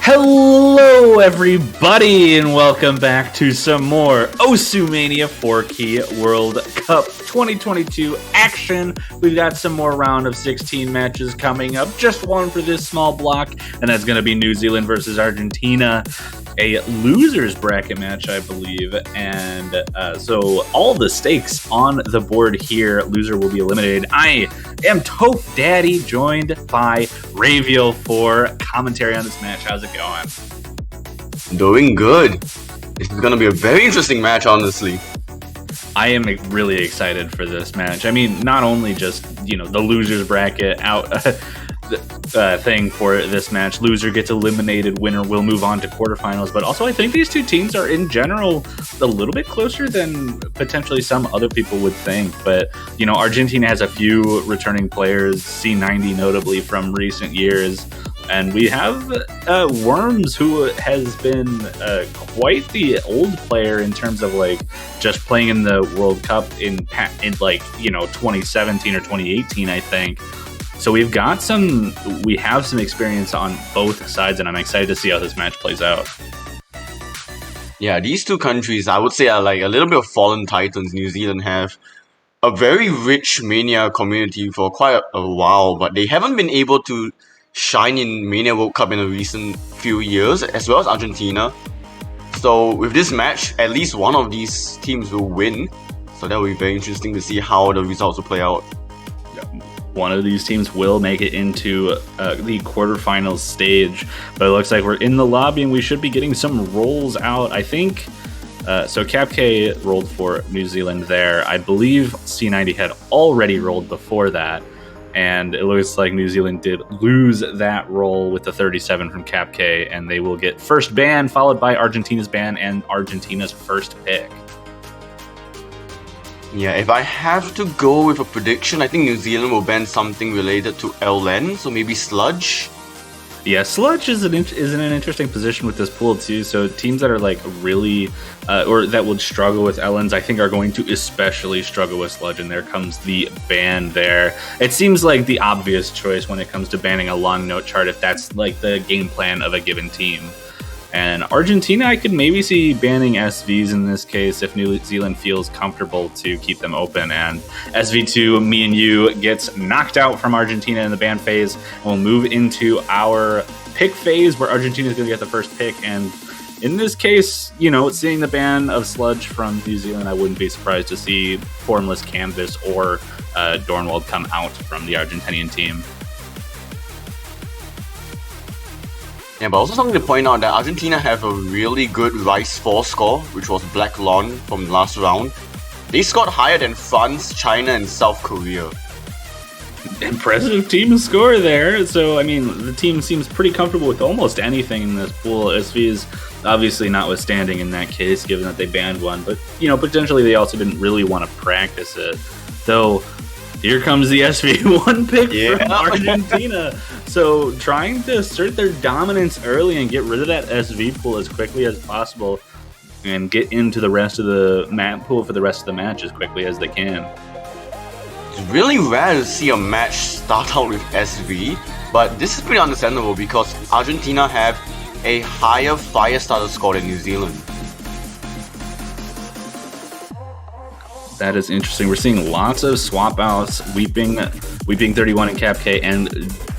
Hello everybody and welcome back to some more Osu Mania 4Key World Cup 2022 action. We've got some more round of 16 matches coming up, just one for this small block, and that's going to be New Zealand versus Argentina, a loser's bracket match, I believe, and so all the stakes on the board here. Loser will be eliminated. I am Toph Daddy, joined by Ravio for commentary on this match. How's it going? Doing good. This is going to be a very interesting match, honestly. I am really excited for this match. I mean, not only just, the loser's bracket out thing for this match. Loser gets eliminated, winner will move on to quarterfinals, but also I think these two teams are in general a little bit closer than potentially some other people would think. But, Argentina has a few returning players, C90 notably from recent years. And we have Worms, who has been quite the old player in terms of just playing in the World Cup in 2017 or 2018, I think. So we have some experience on both sides, and I'm excited to see how this match plays out. Yeah, these two countries, I would say, are like a little bit of fallen titans. New Zealand have a very rich Mania community for quite a while, but they haven't been able to shine in Mania World Cup in the recent few years, as well as Argentina. So with this match, at least one of these teams will win. So that will be very interesting to see how the results will play out. One of these teams will make it into the quarterfinals stage, but it looks like we're in the lobby and we should be getting some rolls out. I think so. Cap K rolled for New Zealand there. I believe C90 had already rolled before that, and it looks like New Zealand did lose that roll with the 37 from Cap K, and they will get first ban, followed by Argentina's ban and Argentina's first pick. Yeah, if I have to go with a prediction, I think New Zealand will ban something related to LN, so maybe Sludge. Yeah, Sludge is in an interesting position with this pool too. So teams that are really, or that would struggle with LNs, I think are going to especially struggle with Sludge, and there comes the ban there. It seems like the obvious choice when it comes to banning a long note chart if that's the game plan of a given team. And Argentina, I could maybe see banning SVs in this case if New Zealand feels comfortable to keep them open. And SV2, me and you, gets knocked out from Argentina in the ban phase. And we'll move into our pick phase where Argentina is going to get the first pick. And in this case, seeing the ban of Sludge from New Zealand, I wouldn't be surprised to see Formless Canvas or Dornwald come out from the Argentinian team. Yeah, but also something to point out that Argentina have a really good Rice 4 score, which was Black Lawn from last round. They scored higher than France, China, and South Korea. Impressive team score there. So, I mean, the team seems pretty comfortable with almost anything in this pool. SV is obviously notwithstanding in that case, given that they banned one. But, potentially they also didn't really want to practice it. Though, here comes the SV1 pick from Argentina. So trying to assert their dominance early and get rid of that SV pool as quickly as possible and get into the rest of the map pool for the rest of the match as quickly as they can. It's really rare to see a match start out with SV, but this is pretty understandable because Argentina have a higher fire starter score than New Zealand. That is interesting. We're seeing lots of swap outs, Weeping 31 and Cap K, and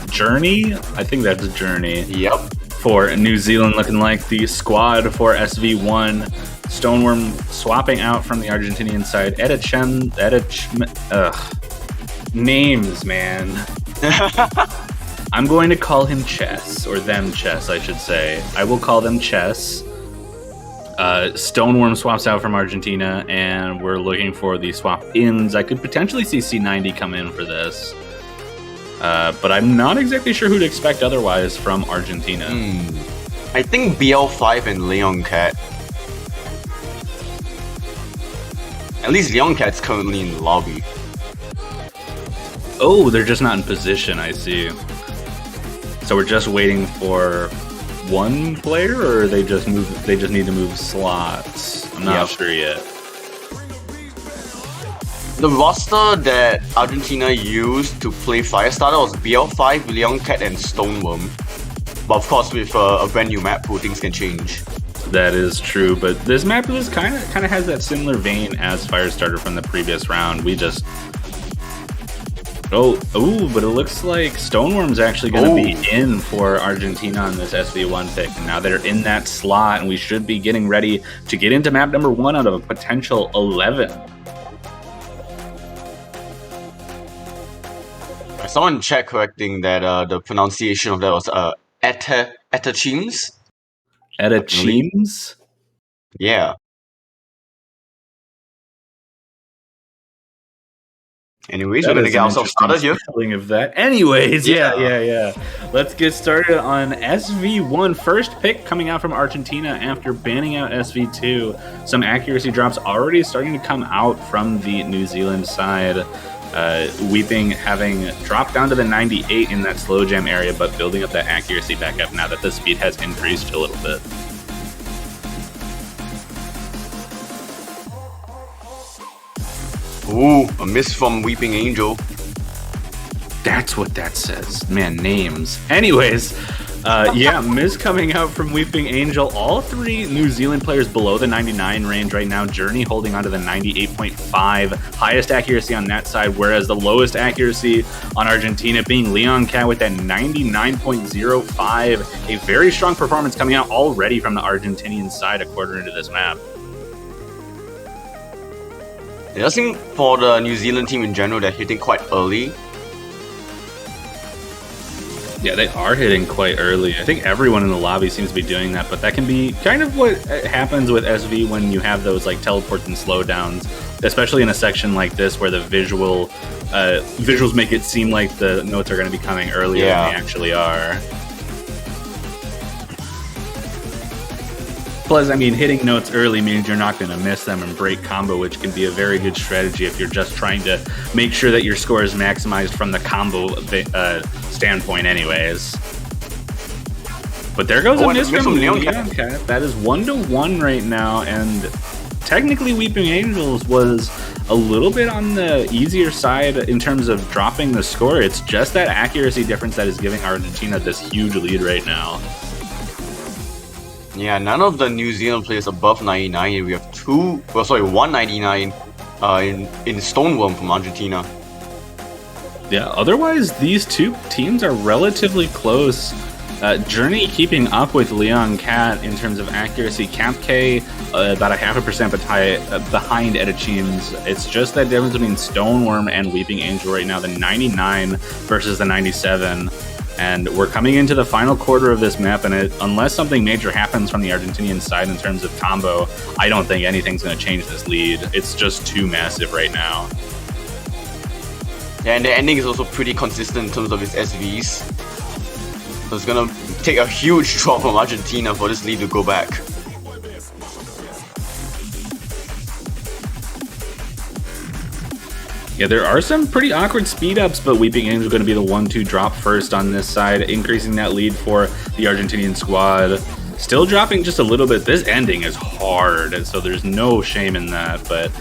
Journey. I think that's Journey. Yep. For New Zealand, looking like the squad for SV1. Stoneworm swapping out from the Argentinian side. Names, man. I'm going to call him Chess, or them Chess, I should say. I will call them Chess. Stoneworm swaps out from Argentina, and we're looking for the swap ins. I could potentially see C90 come in for this, but I'm not exactly sure who to expect otherwise from Argentina. I think BL5 and Leon Cat. At least Leon Cat's currently in the lobby. Oh, they're just not in position, I see. So we're just waiting for one player, or they just need to move slots? I'm not sure yet. The roster that Argentina used to play Firestarter was BL5, Leon Cat, and Stoneworm. But of course, with a brand new map pool, things can change. That is true, but this map is kind of has that similar vein as Firestarter from the previous round. We just but it looks like Stoneworm's actually going to be in for Argentina on this SV1 pick. And now they're in that slot, and we should be getting ready to get into map number 1 out of a potential 11. Someone check correcting that the pronunciation of that was Etachims. Etachims? Yeah. Anyways, we're gonna get ourselves started here. Of that. Anyways, yeah. Let's get started on SV1. First pick coming out from Argentina after banning out SV2. Some accuracy drops already starting to come out from the New Zealand side. Weeping having dropped down to the 98 in that slow jam area, but building up that accuracy back up now that the speed has increased a little bit. Ooh, a miss from Weeping Angel. That's what that says. Man, names. Anyways, miss coming out from Weeping Angel. All 3 New Zealand players below the 99 range right now. Journey holding on to the 98.5. Highest accuracy on that side, whereas the lowest accuracy on Argentina being Leon Cat with that 99.05. A very strong performance coming out already from the Argentinian side a quarter into this map. It does seem for the New Zealand team in general, they're hitting quite early. Yeah, they are hitting quite early. I think everyone in the lobby seems to be doing that, but that can be kind of what happens with SV when you have those like teleports and slowdowns, especially in a section like this where the visuals make it seem like the notes are going to be coming earlier than they actually are. Plus, I mean, hitting notes early means you're not going to miss them and break combo, which can be a very good strategy if you're just trying to make sure that your score is maximized from the combo standpoint anyways. But there goes a miss from Leon Cat. That is 1-1 right now, and technically Weeping Angels was a little bit on the easier side in terms of dropping the score. It's just that accuracy difference that is giving Argentina this huge lead right now. Yeah, none of the New Zealand players above 99, and we have 199 in Stoneworm from Argentina. Yeah, otherwise these 2 teams are relatively close. Journey keeping up with Leon Cat in terms of accuracy. Cap K about 0.5% behind Etachims. It's just that difference between Stoneworm and Weeping Angel right now, the 99 versus the 97. And we're coming into the final quarter of this map, and unless something major happens from the Argentinian side in terms of combo, I don't think anything's going to change this lead. It's just too massive right now. Yeah, and the ending is also pretty consistent in terms of its SVs. So it's going to take a huge drop from Argentina for this lead to go back. Yeah, there are some pretty awkward speed ups, but Weeping Angel is going to be the one to drop first on this side, increasing that lead for the Argentinian squad. Still dropping just a little bit. This ending is hard, and so there's no shame in that, but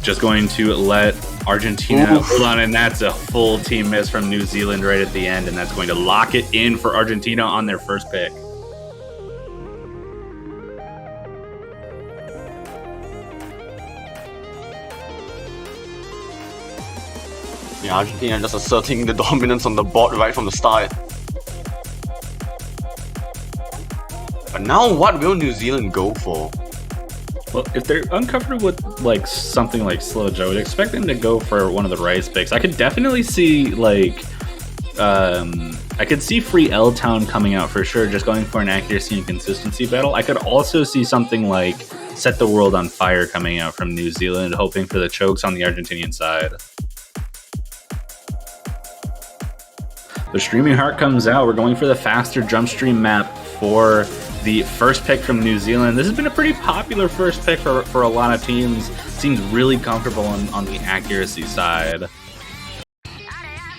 just going to let Argentina hold on, and that's a full team miss from New Zealand right at the end, and that's going to lock it in for Argentina on their first pick. Yeah, Argentina just asserting the dominance on the board right from the start. But now what will New Zealand go for? Well, if they're uncomfortable with like something like Sludge, I would expect them to go for one of the rice picks. I could definitely see like I could see Free L-Town coming out for sure, just going for an accuracy and consistency battle. I could also see something like Set the World on Fire coming out from New Zealand, hoping for the chokes on the Argentinian side. The Streaming Heart comes out. We're going for the faster jump stream map for the first pick from New Zealand. This has been a pretty popular first pick for a lot of teams. Seems really comfortable on the accuracy side.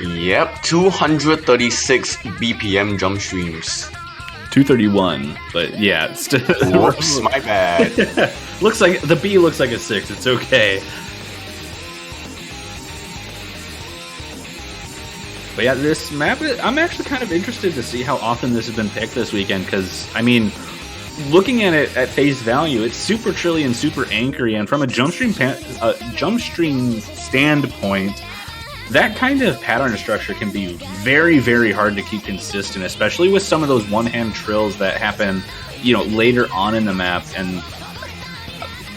Yep, 236 BPM jump streams. 231, but yeah, it's still. Whoops, my bad. Looks like the B looks like a 6. It's okay. But yeah, this map, I'm actually kind of interested to see how often this has been picked this weekend, because, I mean, looking at it at face value, it's super trilly and super anchory, and from a jump stream standpoint, that kind of pattern structure can be very, very hard to keep consistent, especially with some of those one-hand trills that happen, later on in the map. And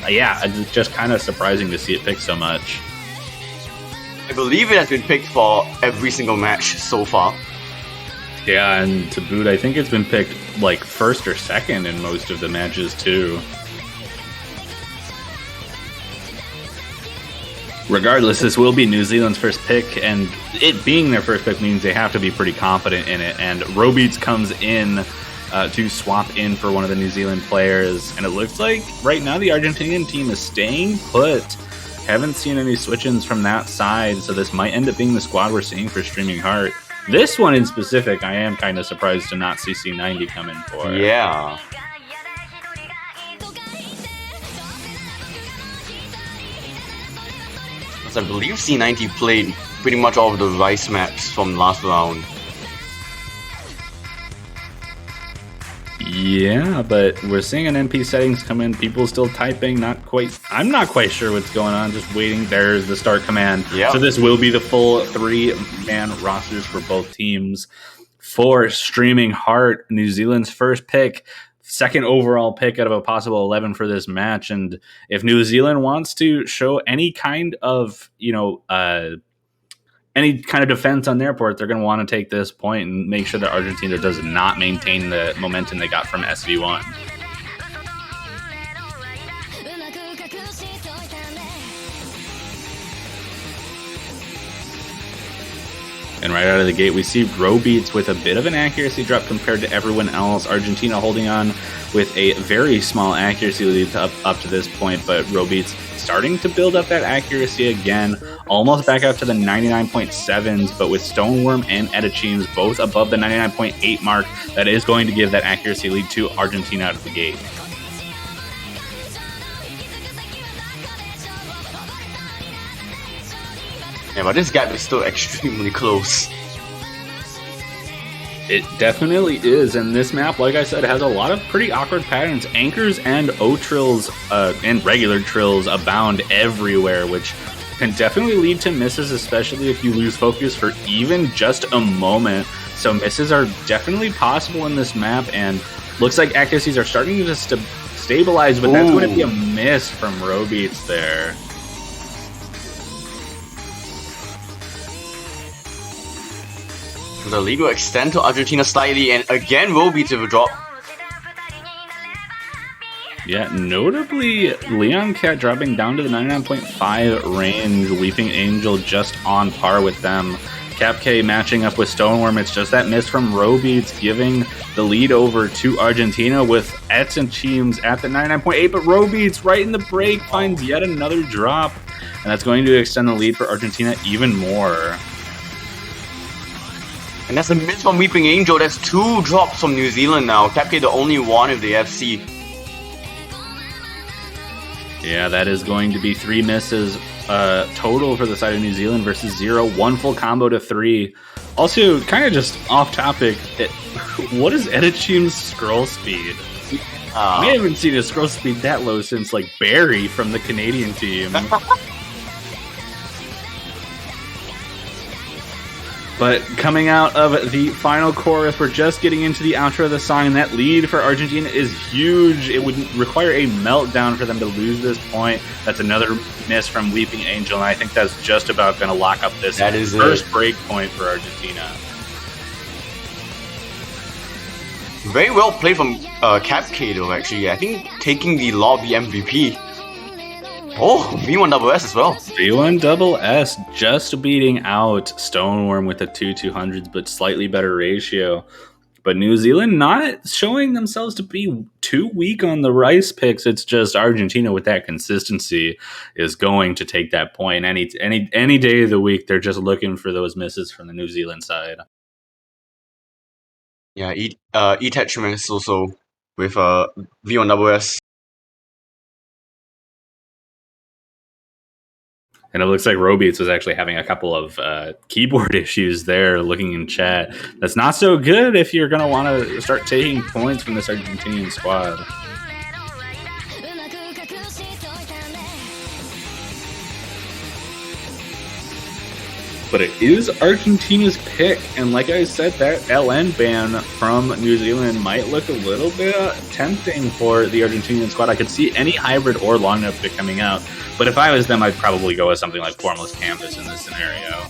yeah, it's just kind of surprising to see it picked so much. I believe it has been picked for every single match so far. Yeah, and to boot, I think it's been picked like first or second in most of the matches too. Regardless, this will be New Zealand's first pick, and it being their first pick means they have to be pretty confident in it. And Robeats comes in to swap in for one of the New Zealand players, and it looks like right now the Argentinian team is staying put. Haven't seen any switch-ins from that side, so this might end up being the squad we're seeing for Streaming Heart. This one in specific, I am kind of surprised to not see C90 come in for. Yeah. Because I believe C90 played pretty much all of the Rice maps from last round. Yeah, but we're seeing an NP settings come in. People still typing. I'm not quite sure what's going on. Just waiting. There's the start command. Yeah. So this will be the full 3-man rosters for both teams. For Streaming Heart, New Zealand's first pick, second overall pick out of a possible 11 for this match. And if New Zealand wants to show any kind of, any kind of defense on their part, they're going to want to take this point and make sure that Argentina does not maintain the momentum they got from SV1. And right out of the gate, we see Robeats with a bit of an accuracy drop compared to everyone else. Argentina holding on with a very small accuracy lead up to this point, but Robeats starting to build up that accuracy again, almost back up to the 99.7s, but with Stoneworm and Edichemes both above the 99.8 mark, that is going to give that accuracy lead to Argentina out of the gate. Yeah, but this gap is still extremely close. It definitely is, and this map, like I said, has a lot of pretty awkward patterns. Anchors and O-trills and regular trills abound everywhere, which can definitely lead to misses, especially if you lose focus for even just a moment. So misses are definitely possible in this map, and looks like accuracies are starting to stabilize, but that's going to be a miss from Robeats there. The lead will extend to Argentina slightly, and again Robeats with a drop. Yeah, notably, Leon Cat dropping down to the 99.5 range, Weeping Angel just on par with them. Cap K matching up with Stoneworm, it's just that miss from Robeats, giving the lead over to Argentina with Edichemes at the 99.8, but Robeats right in the break finds yet another drop, and that's going to extend the lead for Argentina even more. And that's a miss from Weeping Angel. That's 2 drops from New Zealand now. Capcade the only one with the FC. Yeah, that is going to be 3 misses total for the side of New Zealand versus 0. 1 full combo to 3. Also, kind of just off topic, what is Edicheme's scroll speed? We haven't seen a scroll speed that low since like Barry from the Canadian team. But coming out of the final chorus, we're just getting into the outro of the song, and that lead for Argentina is huge. It would require a meltdown for them to lose this point. That's another miss from Weeping Angel, and I think that's just about going to lock up this first break point for Argentina. Very well played from Capcade though, actually. I think taking the lobby MVP. Oh, V1SS as well. V1SS just beating out Stoneworm with the 200s, but slightly better ratio. But New Zealand not showing themselves to be too weak on the Rice picks. It's just Argentina with that consistency is going to take that point. Any day of the week, they're just looking for those misses from the New Zealand side. Yeah, Edichemes also with V1SS. And it looks like Robeats was actually having a couple of keyboard issues there looking in chat. That's not so good if you're going to want to start taking points from this Argentinian squad. But it is Argentina's pick, and like I said, that LN ban from New Zealand might look a little bit tempting for the Argentinian squad. I could see any hybrid or long note pick coming out, but if I was them, I'd probably go with something like Formless Canvas in this scenario.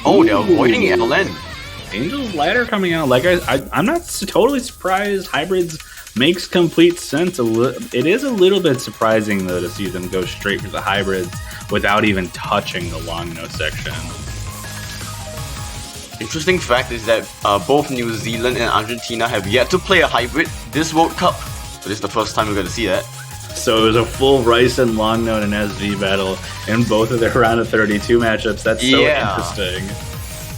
Oh, they're avoiding LN. Angel's Ladder coming out. Like I'm not totally surprised. Hybrids makes complete sense. It is a little bit surprising though to see them go straight for the hybrids without even touching the long note section. Interesting fact is that both New Zealand and Argentina have yet to play a hybrid this World Cup. So this is the first time we're going to see that. So it was a full Rice and long note and SV battle in both of their round of 32 matchups. That's so interesting.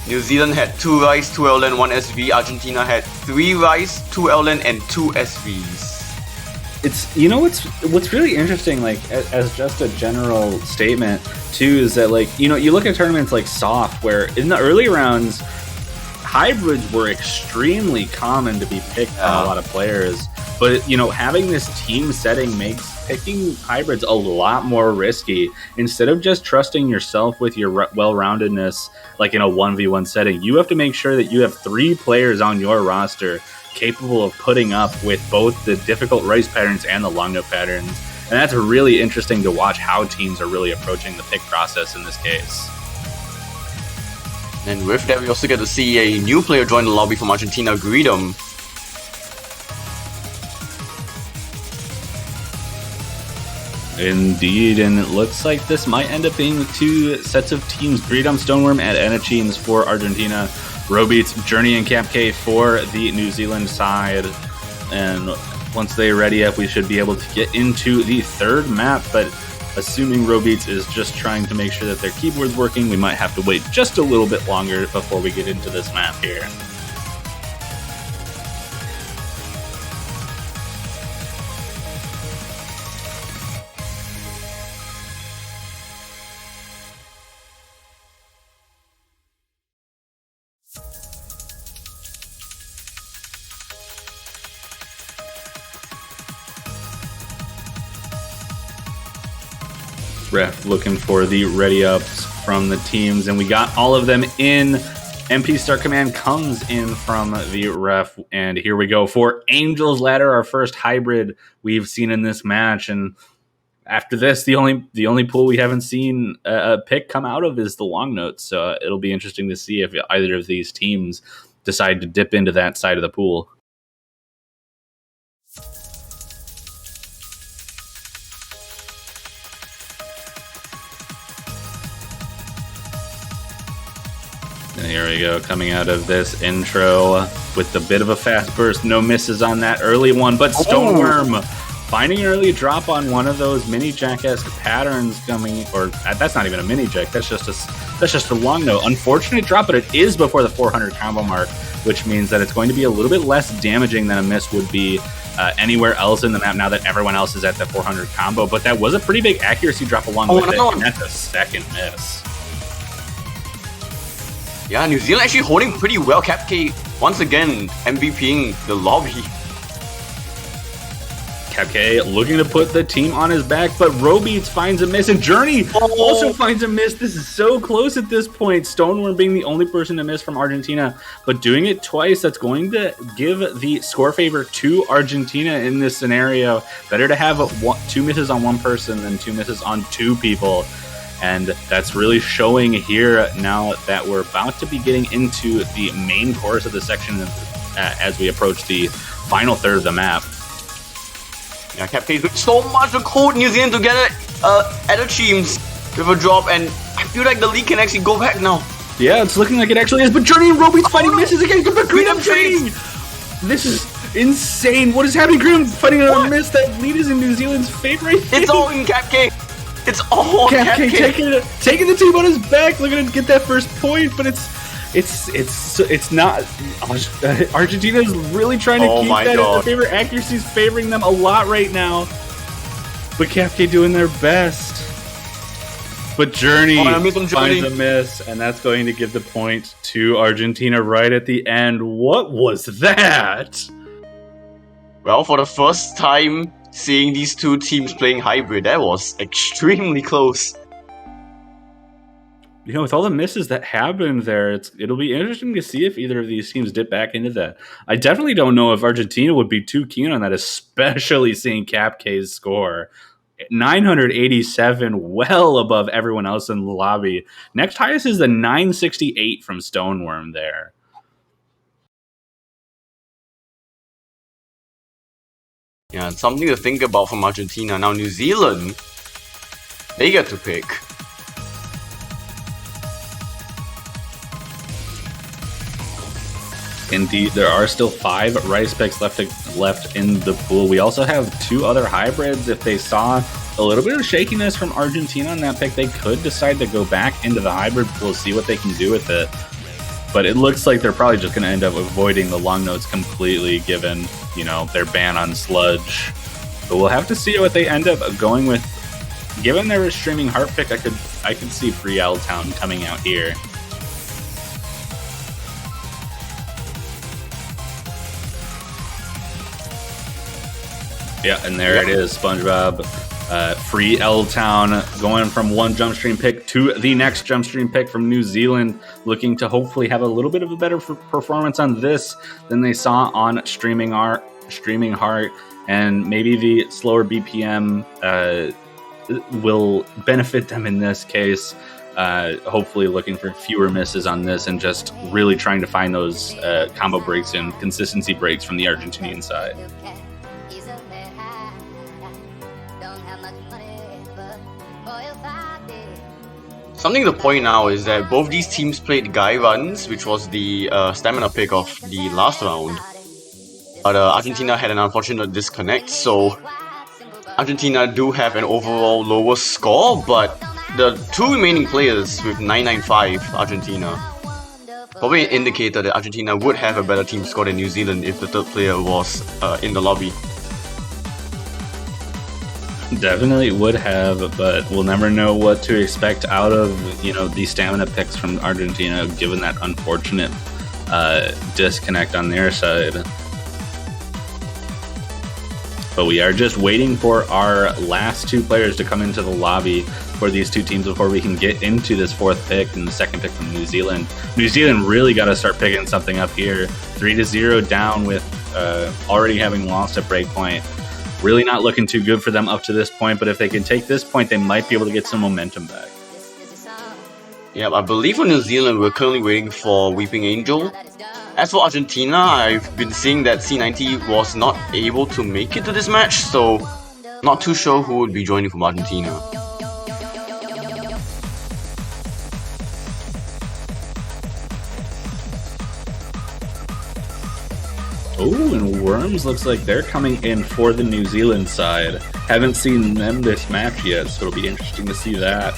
New Zealand had 2 Rice, 2 LN, 1 SV. Argentina had 3 Rice, 2 LN, and 2 SVs. It's, you know, what's really interesting, like as just a general statement too, is that, like, you know, you look at tournaments like Soft, where in the early rounds hybrids were extremely common to be picked by a lot of players. But, you know, having this team setting makes picking hybrids a lot more risky. Instead of just trusting yourself with your well-roundedness, like in a 1v1 setting, you have to make sure that you have 3 players on your roster capable of putting up with both the difficult Rice patterns and the long note patterns. And that's really interesting to watch how teams are really approaching the pick process in this case. And with that, we also get to see a new player join the lobby from Argentina, Greedom. Indeed, and it looks like this might end up being 2 sets of teams. Greedom, Stoneworm, and Enachines for Argentina. Robeats, Journey, and Cap K for the New Zealand side. And once they're ready up, we should be able to get into the third map. But assuming Robeats is just trying to make sure that their keyboard's working, we might have to wait just a little bit longer before we get into this map here. Ref looking for the ready ups from the teams, and we got all of them in. MP Start Command comes in from the ref, and here we go for Angel's Ladder, our first hybrid we've seen in this match. And after this, the only pool we haven't seen a pick come out of is the long notes. So it'll be interesting to see if either of these teams decide to dip into that side of the pool. And here we go, coming out of this intro with the bit of a fast burst. No misses on that early one, but Stoneworm finding an early drop on one of those mini jack-esque patterns coming, or that's not even a mini jack, that's just a long note. Unfortunate drop, but it is before the 400 combo mark, which means that it's going to be a little bit less damaging than a miss would be anywhere else in the map now that everyone else is at the 400 combo. But that was a pretty big accuracy drop along with it, and that's a second miss. Yeah, New Zealand actually holding pretty well. Cap K once again MVPing the lobby. Cap K looking to put the team on his back, but Robeats finds a miss, and Journey also finds a miss. This is so close at this point. Stoneworm being the only person to miss from Argentina, but doing it twice, that's going to give the score favor to Argentina in this scenario. Better to have 2 misses on one person than 2 misses on 2 people. And that's really showing here now that we're about to be getting into the main course of the section as we approach the final third of the map. Yeah, Cap K is doing so much to hold New Zealand together at the teams with a drop, and I feel like the lead can actually go back now. Yeah, it's looking like it actually is. But Journey and Roby's fighting misses again. But Green trading. This is insane. What is happening? Green fighting another miss. That lead is in New Zealand's favor. It's all in CapK. It's all CapK taking the team on his back, looking to get that first point, but it's not. Argentina's really trying to keep that in their favor. Accuracy's favoring them a lot right now, but CapK doing their best. But Journey finds a miss, and that's going to give the point to Argentina right at the end. What was that? Well, for the first time seeing these two teams playing hybrid, that was extremely close. You know, with all the misses that happened there, it'll be interesting to see if either of these teams dip back into that. I definitely don't know if Argentina would be too keen on that, especially seeing CapK's score. 987, well above everyone else in the lobby. Next highest is the 968 from Stoneworm there. Yeah, it's something to think about from Argentina. Now New Zealand, they get to pick. Indeed, there are still 5 rice picks left in the pool. We also have 2 other hybrids. If they saw a little bit of shakiness from Argentina on that pick, they could decide to go back into the hybrid pool, see what they can do with it. But it looks like they're probably just going to end up avoiding the long notes completely, given, you know, their ban on sludge. But we'll have to see what they end up going with. Given their streaming heart pick, I could see Free L Town coming out here. Yeah, and there it is, SpongeBob. Free L Town going from one jump stream pick to the next jump stream pick from New Zealand, looking to hopefully have a little bit of a better performance on this than they saw on Streaming Heart, and maybe the slower BPM will benefit them in this case. Hopefully looking for fewer misses on this and just really trying to find those combo breaks and consistency breaks from the Argentinian side. Something to point out is that both these teams played Guy Runs, which was the stamina pick of the last round. But Argentina had an unfortunate disconnect, so Argentina do have an overall lower score, but the 2 remaining players with 995 Argentina probably indicated that Argentina would have a better team score than New Zealand if the third player was in the lobby. Definitely would have, but we'll never know what to expect out of, you know, these stamina picks from Argentina, given that unfortunate disconnect on their side. But we are just waiting for our last 2 players to come into the lobby for these 2 teams before we can get into this 4th pick and the 2nd pick from New Zealand. New Zealand really got to start picking something up here. 3-0 down with already having lost at breakpoint. Really not looking too good for them up to this point, but if they can take this point, they might be able to get some momentum back. Yeah, I believe for New Zealand, we're currently waiting for Weeping Angel. As for Argentina, I've been seeing that C90 was not able to make it to this match, so not too sure who would be joining from Argentina. Oh, and Worms looks like they're coming in for the New Zealand side. Haven't seen them this match yet, so it'll be interesting to see that.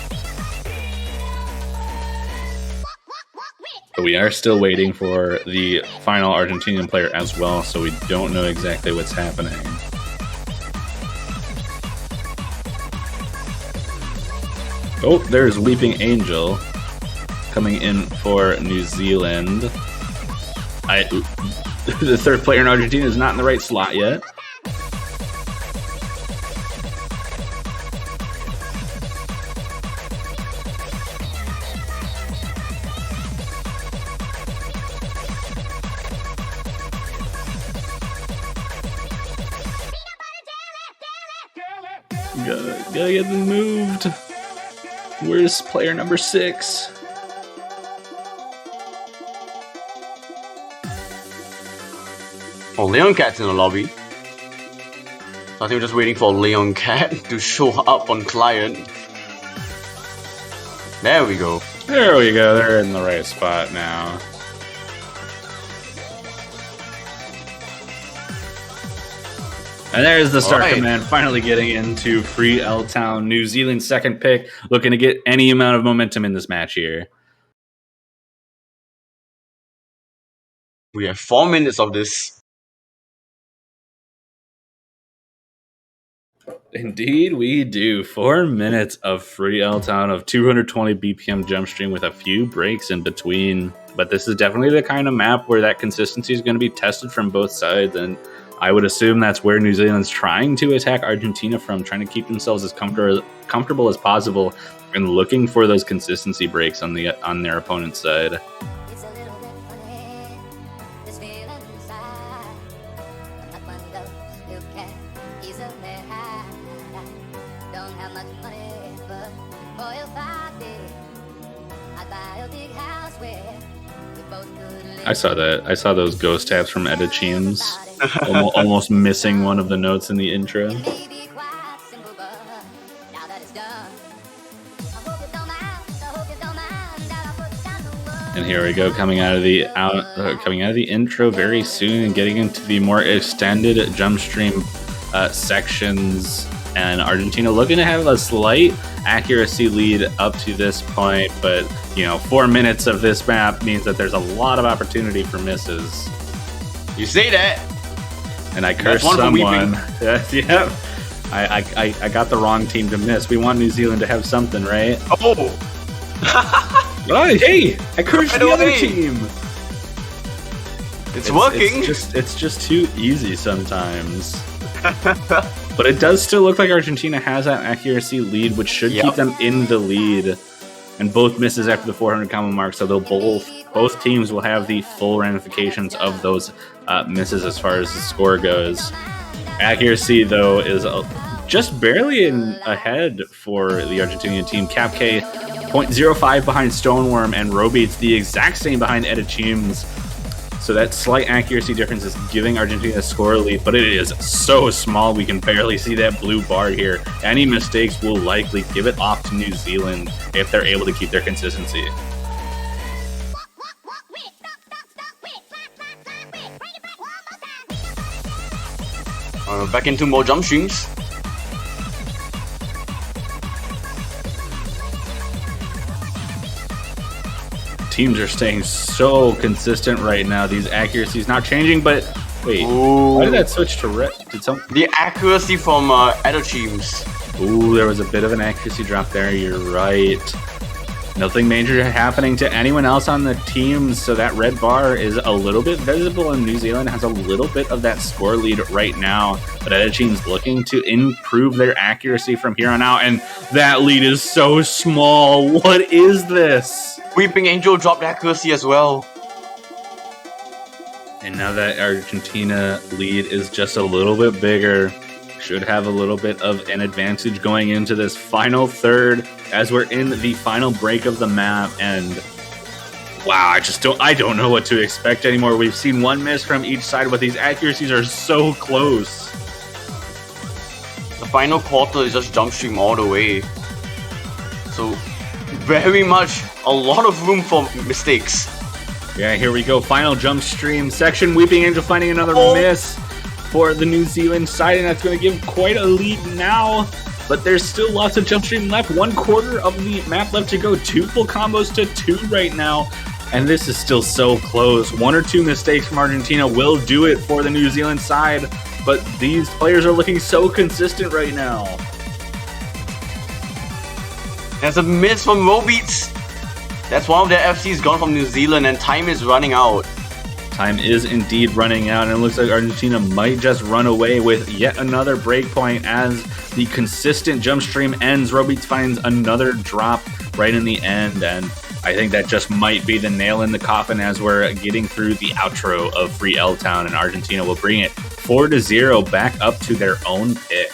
But we are still waiting for the final Argentinian player as well, so we don't know exactly what's happening. Oh, there's Weeping Angel coming in for New Zealand. The 3rd player in Argentina is not in the right slot yet. Gotta get them moved. Where's player number 6? Oh, Leon Cat's in the lobby. So I think we're just waiting for Leon Cat to show up on client. There we go. There we go. They're in the right spot now. And there's the Star Command finally getting into Free L Town, New Zealand's second pick, looking to get any amount of momentum in this match here. We have 4 minutes of this. Indeed, we do. 4 minutes of Free L Town of 220 BPM jump stream with a few breaks in between. But this is definitely the kind of map where that consistency is going to be tested from both sides. And I would assume that's where New Zealand's trying to attack Argentina from, trying to keep themselves as comfortable as possible and looking for those consistency breaks on their opponent's side. I saw that. I saw those ghost taps from Edda Cheems, almost missing one of the notes in the intro. And here we go, coming out of the intro very soon and getting into the more extended jump stream sections. And Argentina looking to have a slight accuracy lead up to this point, but 4 minutes of this map means that there's a lot of opportunity for misses. You say that, and I cursed someone. Yep, I got the wrong team to miss. We want New Zealand to have something, right? Oh, oh, hey, I cursed the other team. It's working. It's just too easy sometimes. But it does still look like Argentina has that accuracy lead, which should keep them in the lead. And both misses after the 400 combo mark, so they'll both teams will have the full ramifications of those misses as far as the score goes. Accuracy, though, is just barely ahead for the Argentinian team. Cap K, 0.05 behind Stoneworm, and Robeats the exact same behind Edda Cheems. So that slight accuracy difference is giving Argentina a score lead, but it is so small we can barely see that blue bar here. Any mistakes will likely give it off to New Zealand if they're able to keep their consistency. Back into more jump streams. Teams are staying so consistent right now. These accuracies not changing, but wait, why did that switch to red? The accuracy from Edda Cheems. Ooh, there was a bit of an accuracy drop there. You're right. Nothing major happening to anyone else on the team, so that red bar is a little bit visible, and New Zealand has a little bit of that score lead right now. But Edda Cheems looking to improve their accuracy from here on out, and that lead is so small. What is this? Weeping Angel dropped accuracy as well. And now that Argentina lead is just a little bit bigger, should have a little bit of an advantage going into this final third as we're in the final break of the map. And wow, I don't know what to expect anymore. We've seen one miss from each side, but these accuracies are so close. The final quarter is just jump stream all the way. So very much a lot of room for mistakes. Yeah, here we go. Final jump stream section. Weeping Angel finding another miss for the New Zealand side, and that's going to give quite a lead now. But there's still lots of jump stream left. 1/4 of the map left to go. 2 full combos to 2 right now. And this is still so close. 1 or 2 mistakes from Argentina will do it for the New Zealand side. But these players are looking so consistent right now. There's a miss from Robeats. That's one of their FCs gone from New Zealand, and time is running out. Time is indeed running out, and it looks like Argentina might just run away with yet another breakpoint as the consistent jump stream ends. Robeats finds another drop right in the end, and I think that just might be the nail in the coffin as we're getting through the outro of Free L Town, and Argentina will bring it 4-0 back up to their own pick.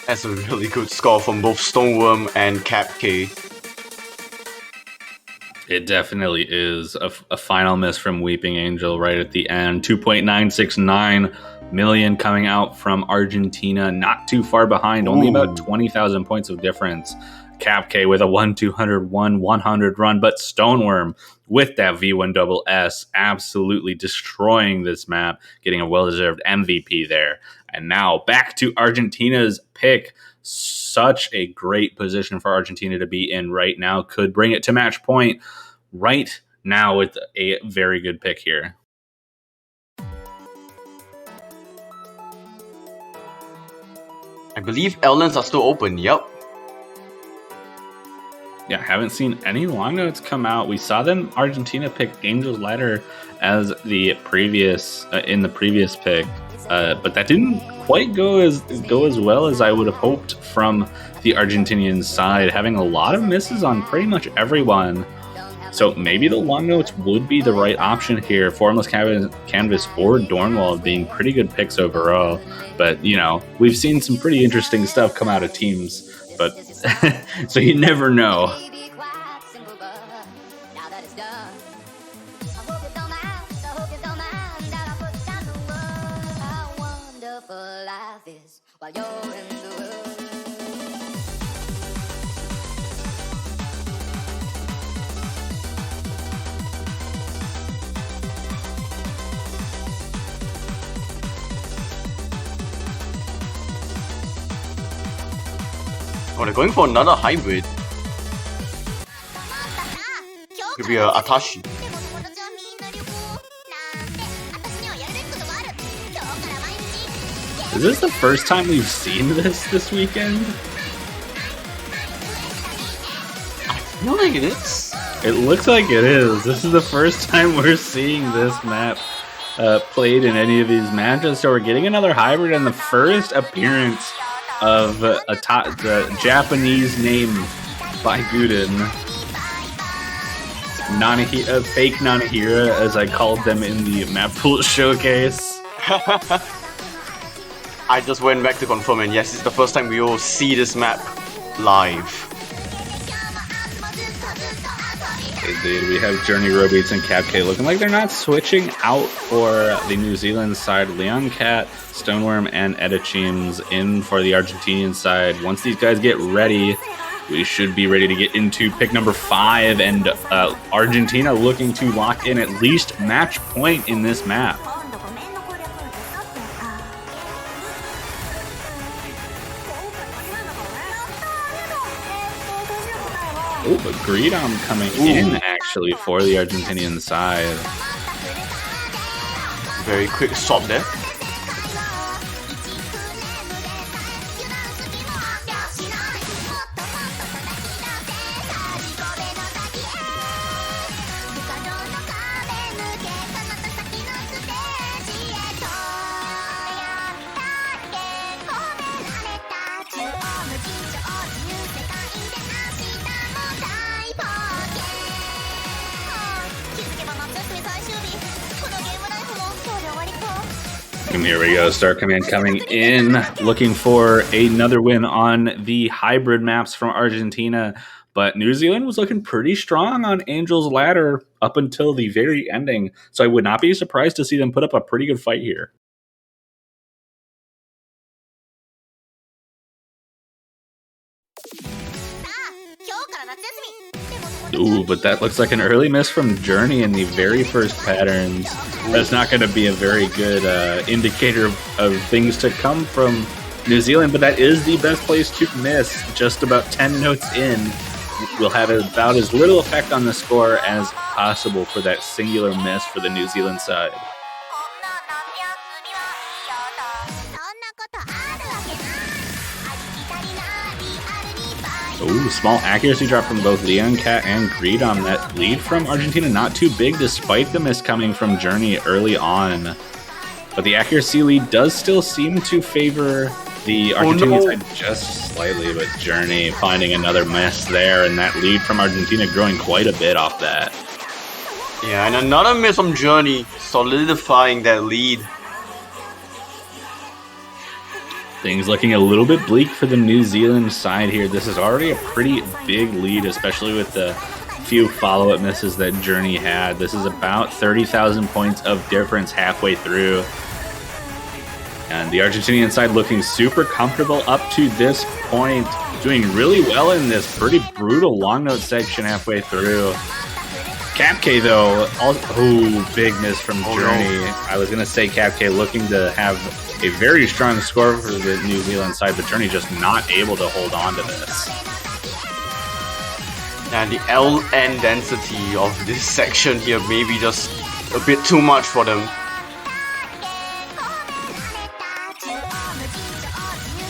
That's a really good score from both Stoneworm and Cap K. It definitely is a final miss from Weeping Angel right at the end. 2.969 million coming out from Argentina, not too far behind, only about 20,000 points of difference. Cap K with a 1-200-1-100 run, but Stoneworm with that V1SS absolutely destroying this map, getting a well-deserved MVP there. And now back to Argentina's pick. Such a great position for Argentina to be in right now. Could bring it to match point right now with a very good pick here. I believe L-lands are still open. Yep. Yeah, haven't seen any long notes come out. We saw them Argentina pick Angel's Ladder as the previous in the previous pick, but that didn't quite go as well as I would have hoped from the Argentinian side, having a lot of misses on pretty much everyone. So maybe the long notes would be the right option here. Formless Canvas or Dornwall being pretty good picks overall. But, you know, we've seen some pretty interesting stuff come out of teams. But so you never know. Oh, they're going for another hybrid. Could be a Atashi. Is this the first time we've seen this weekend? I feel like it is. It looks like it is. This is the first time we're seeing this map played in any of these matches. So we're getting another hybrid and the first appearance of the Japanese name by Guden. Fake Nanahira, as I called them in the map pool showcase. I just went back to confirm, and yes, it's the first time we will see this map live. Indeed, we have Journey, Robeats, and Cap K looking like they're not switching out for the New Zealand side. Leon Cat, Stoneworm, and Edichims in for the Argentinian side. Once these guys get ready, we should be ready to get into pick number 5, and Argentina looking to lock in at least match point in this map. Oh, but Greedom coming in actually for the Argentinian side. Very quick swap there. And here we go, Star Command coming in, looking for another win on the hybrid maps from Argentina. But New Zealand was looking pretty strong on Angel's Ladder up until the very ending. So I would not be surprised to see them put up a pretty good fight here. Ooh, but that looks like an early miss from Journey in the very first patterns. That's not going to be a very good indicator of things to come from New Zealand, but that is the best place to miss. Just about 10 notes in will have about as little effect on the score as possible for that singular miss for the New Zealand side. Ooh, small accuracy drop from both Leon Cat and Greedom. That lead from Argentina not too big despite the miss coming from Journey early on. But the accuracy lead does still seem to favor the Argentinian side just slightly, but Journey finding another miss there, and that lead from Argentina growing quite a bit off that. Yeah, and another miss from Journey, solidifying that lead. Things looking a little bit bleak for the New Zealand side here. This is already a pretty big lead, especially with the few follow-up misses that Journey had. This is about 30,000 points of difference halfway through. And the Argentinian side looking super comfortable up to this point, doing really well in this pretty brutal long note section halfway through. CapK though, big miss from Journey. I was going to say CapK looking to have a very strong score for the New Zealand side, but Journey just not able to hold on to this. And the LN density of this section here may be just a bit too much for them.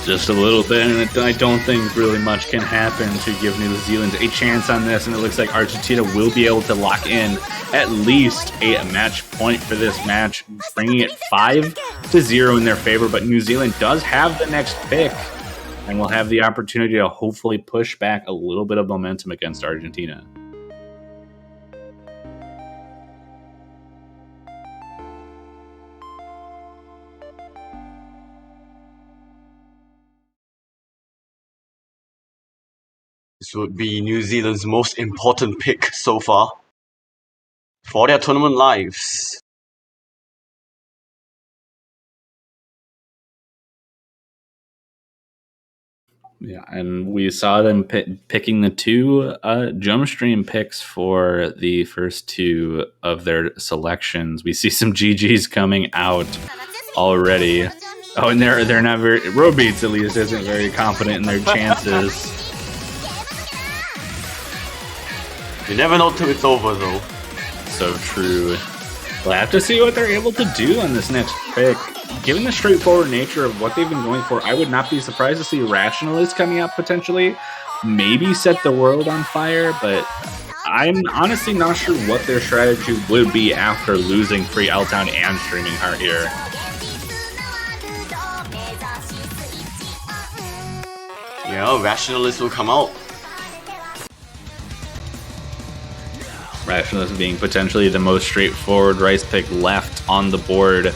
Just a little bit, and I don't think really much can happen to give New Zealand a chance on this, and it looks like Argentina will be able to lock in at least a match point for this match, bringing it 5-0 in their favor, but New Zealand does have the next pick, and will have the opportunity to hopefully push back a little bit of momentum against Argentina. This would be New Zealand's most important pick so far for their tournament lives. Yeah, and we saw them picking the two jump stream picks for the first two of their selections. We see some GGs coming out already. Oh, and they're not very... Robeats, at least, isn't very confident in their chances. You never know till it's over, though. So true. We'll have to see what they're able to do on this next pick. Given the straightforward nature of what they've been going for, I would not be surprised to see Rationalist coming up potentially. Maybe set the world on fire, but I'm honestly not sure what their strategy would be after losing Free L-Town and Streaming Heart here. Yeah, Rationalist will come out. Rationalist being potentially the most straightforward rice pick left on the board.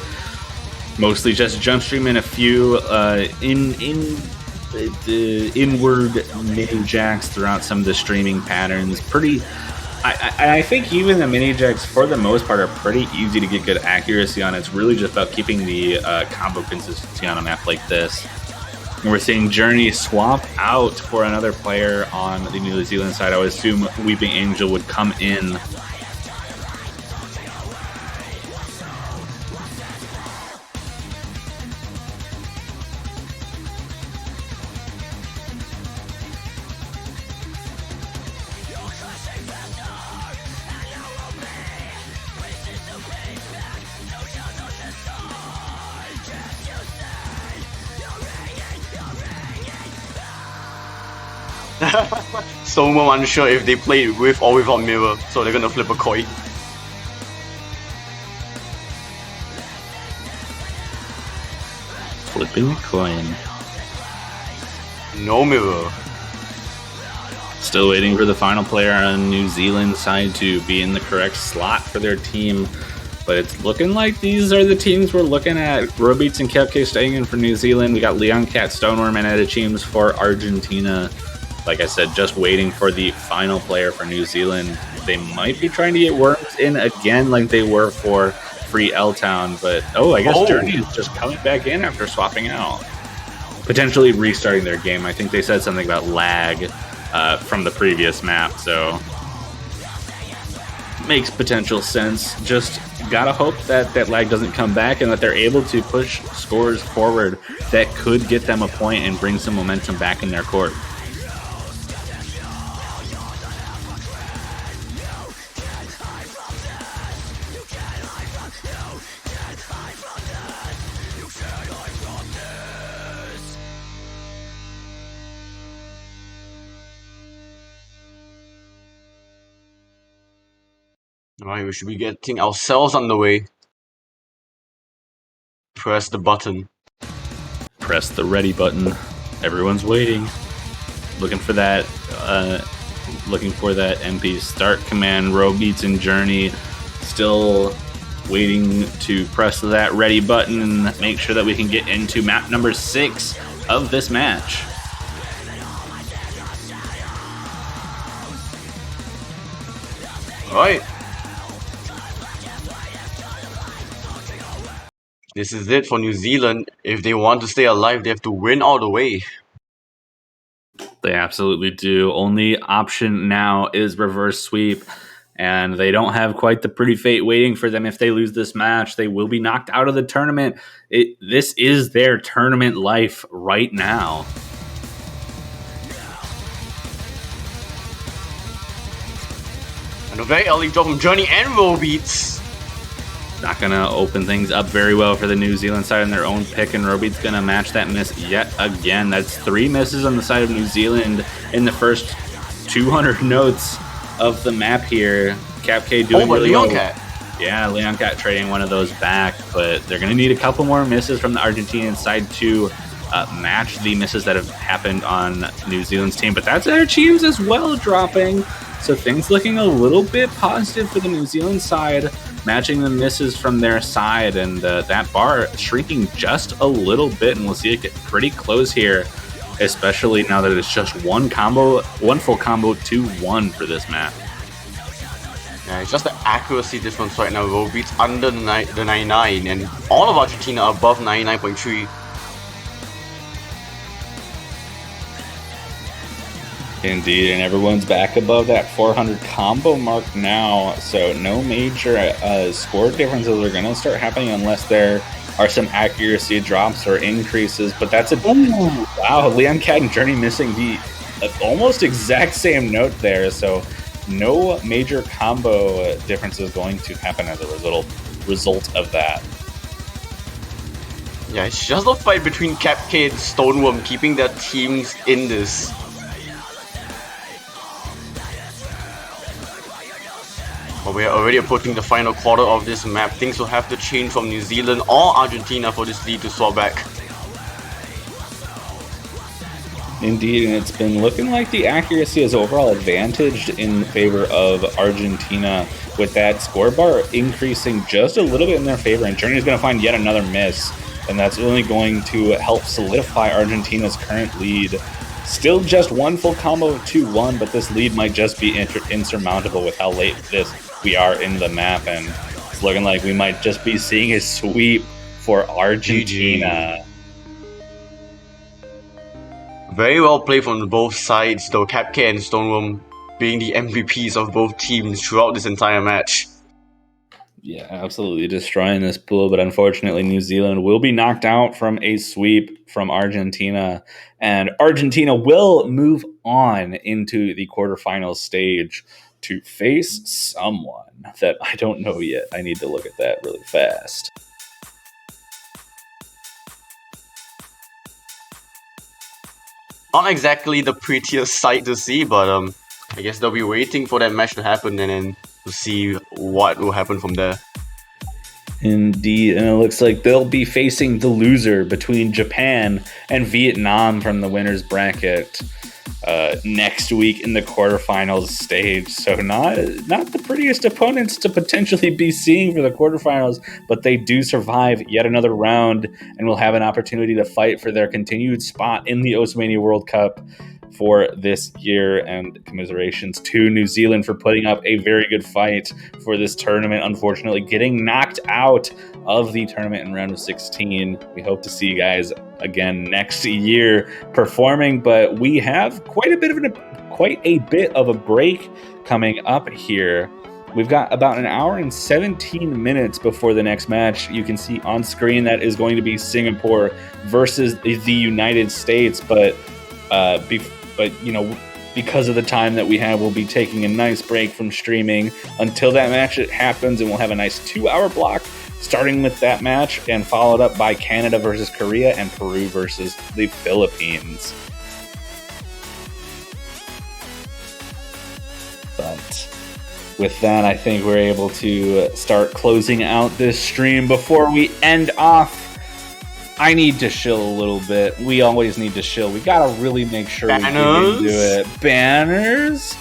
Mostly just jump stream and a few inward mini jacks throughout some of the streaming patterns. I think even the mini jacks for the most part are pretty easy to get good accuracy on. It's really just about keeping the combo consistency on a map like this. And we're seeing Journey swap out for another player on the New Zealand side. I would assume Weeping Angel would come in. So I'm unsure if they played with or without mirror, so they're gonna flip a coin. Flipping a coin. No mirror. Still waiting for the final player on New Zealand side to be in the correct slot for their team. But it's looking like these are the teams we're looking at. Robeats and CapK staying in for New Zealand. We got Leon Cat, Stoneworm, and Edda Teams for Argentina. Like I said, just waiting for the final player for New Zealand. They might be trying to get Worms in again like they were for Free L-Town. But, I guess Journey is just coming back in after swapping out. Potentially restarting their game. I think they said something about lag from the previous map, so makes potential sense. Just gotta hope that that lag doesn't come back and that they're able to push scores forward that could get them a point and bring some momentum back in their court. Alright, we should be getting ourselves underway. Press the button. Press the ready button. Everyone's waiting. Looking for that MP start command. Robeats and Journey still waiting to press that ready button and make sure that we can get into map number 6 of this match. Alright. This is it for New Zealand. If they want to stay alive, they have to win all the way. They absolutely do. Only option now is reverse sweep, and they don't have quite the pretty fate waiting for them. If they lose this match, they will be knocked out of the tournament. This is their tournament life right now. And a very early drop from Journey and Roll Beats. Not going to open things up very well for the New Zealand side on their own pick, and Robeat's going to match that miss yet again. That's 3 misses on the side of New Zealand in the first 200 notes of the map here. Cap K doing really Leon well. Cat. Yeah, Leon Cat trading one of those back, but they're going to need a couple more misses from the Argentinian side to match the misses that have happened on New Zealand's team. But that's their teams as well dropping. So things looking a little bit positive for the New Zealand side, matching the misses from their side, and that bar shrinking just a little bit, and we'll see it get pretty close here, especially now that it's just one full combo 2-1 for this map. Yeah, it's just the accuracy difference right now. Roll Beats under the 99, and all of Argentina above 99.3. Indeed, and everyone's back above that 400 combo mark now, so no major score differences are going to start happening unless there are some accuracy drops or increases, but that's wow, Leon Cat and Journey missing the almost exact same note there, so no major combo differences going to happen as a result of that. Yeah, it's just a fight between Cap K and Stoneworm keeping their teams in this. But we are already approaching the final quarter of this map. Things will have to change from New Zealand or Argentina for this lead to swap back. Indeed, and it's been looking like the accuracy is overall advantaged in favor of Argentina, with that score bar increasing just a little bit in their favor, and Journey is going to find yet another miss, and that's only going to help solidify Argentina's current lead. Still just one full combo 2-1, but this lead might just be insurmountable with how late we are in the map, and it's looking like we might just be seeing a sweep for Argentina. Very well played from both sides, though. Cap K and Stoneworm being the MVPs of both teams throughout this entire match. Yeah, absolutely destroying this pool, but unfortunately New Zealand will be knocked out from a sweep from Argentina, and Argentina will move on into the quarterfinal stage to face someone that I don't know yet. I need to look at that really fast. Not exactly the prettiest sight to see, but I guess they'll be waiting for that match to happen and then to see what will happen from there. Indeed, and it looks like they'll be facing the loser between Japan and Vietnam from the winner's bracket next week in the quarterfinals stage. So not the prettiest opponents to potentially be seeing for the quarterfinals, but they do survive yet another round and will have an opportunity to fight for their continued spot in the Mania World Cup for this year, and commiserations to New Zealand for putting up a very good fight for this tournament. Unfortunately, getting knocked out of the tournament in round of 16. We hope to see you guys again next year performing, but we have quite a bit of a break coming up here. We've got about an hour and 17 minutes before the next match. You can see on screen that is going to be Singapore versus the United States, but you know, because of the time that we have, we'll be taking a nice break from streaming until that match happens, and we'll have a nice 2-hour block starting with that match and followed up by Canada versus Korea and Peru versus the Philippines. But with that, I think we're able to start closing out this stream. Before we end off, I need to chill a little bit. We always need to chill. We gotta really make sure we get into it. Banners?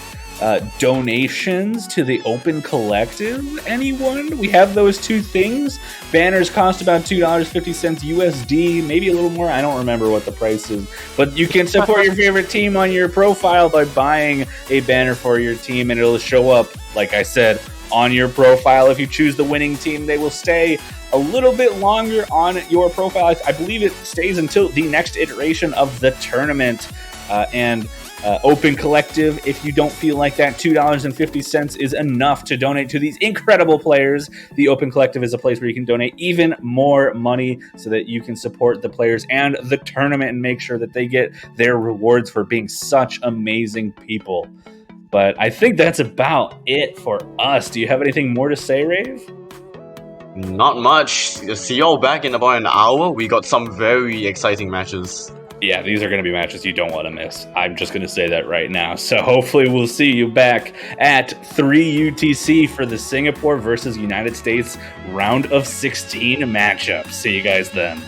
donations to the Open Collective? Anyone? We have those two things. Banners cost about $2.50 USD, maybe a little more. I don't remember what the price is, but you can support your favorite team on your profile by buying a banner for your team, and it'll show up, like I said, on your profile. If you choose the winning team, they will stay a little bit longer on your profile. I believe it stays until the next iteration of the tournament. Open Collective, if you don't feel like that $2.50 is enough to donate to these incredible players, the Open Collective is a place where you can donate even more money so that you can support the players and the tournament and make sure that they get their rewards for being such amazing people. But I think that's about it for us. Do you have anything more to say, Rave? Not much. See y'all back in about an hour. We got some very exciting matches. Yeah, these are going to be matches you don't want to miss. I'm just going to say that right now. So hopefully we'll see you back at 3 UTC for the Singapore versus United States round of 16 matchup. See you guys then.